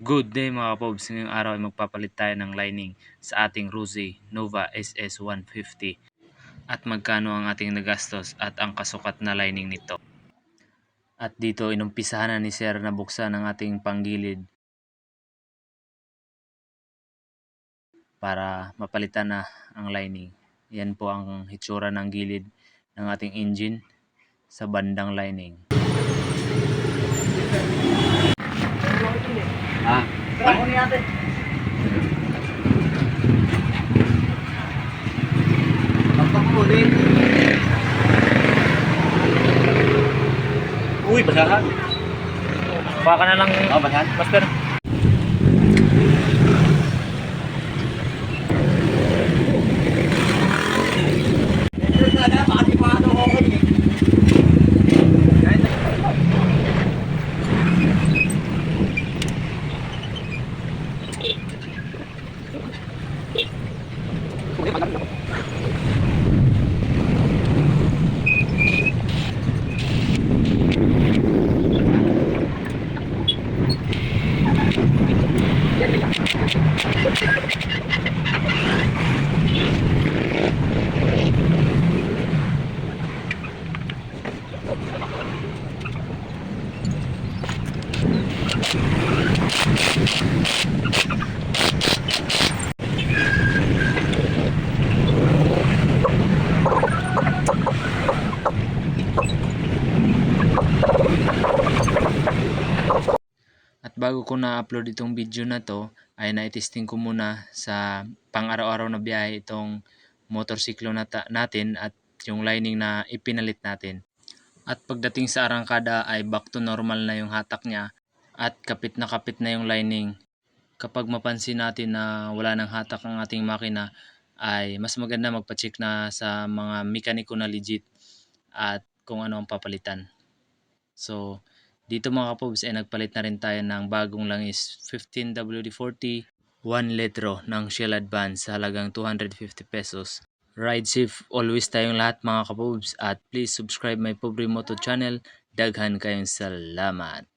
Good day mga kapobs, ngayong araw ay magpapalit tayo ng lining sa ating Ruzi Nova SS150 at magkano ang ating nagastos at ang kasukat na lining nito. At dito inumpisahan na ni Sir na buksan ang ating panggilid para mapalitan na ang lining. Yan po ang hitsura ng gilid ng ating engine sa bandang lining. Ako ni ate. Pagpakulit. Uy, basahan. Baka na lang Basahan. master. At bago ko na-upload itong video na to, ay na-testing ko muna sa pang-araw-araw na biyahe itong motorsiklo natin at yung lining na ipinalit natin. At pagdating sa arangkada ay back to normal na yung hatak niya at kapit na yung lining. Kapag mapansin natin na wala nang hatak ang ating makina, ay mas maganda magpa-check na sa mga mekaniko na legit at kung ano ang papalitan. So, dito mga kapobs ay nagpalit na rin tayo ng bagong langis 15 WD-40 1 litro ng Shell Advance sa halagang 250 pesos. Ride safe always tayong lahat mga kapobs at please subscribe my Pobre Moto channel. Daghan kayong salamat.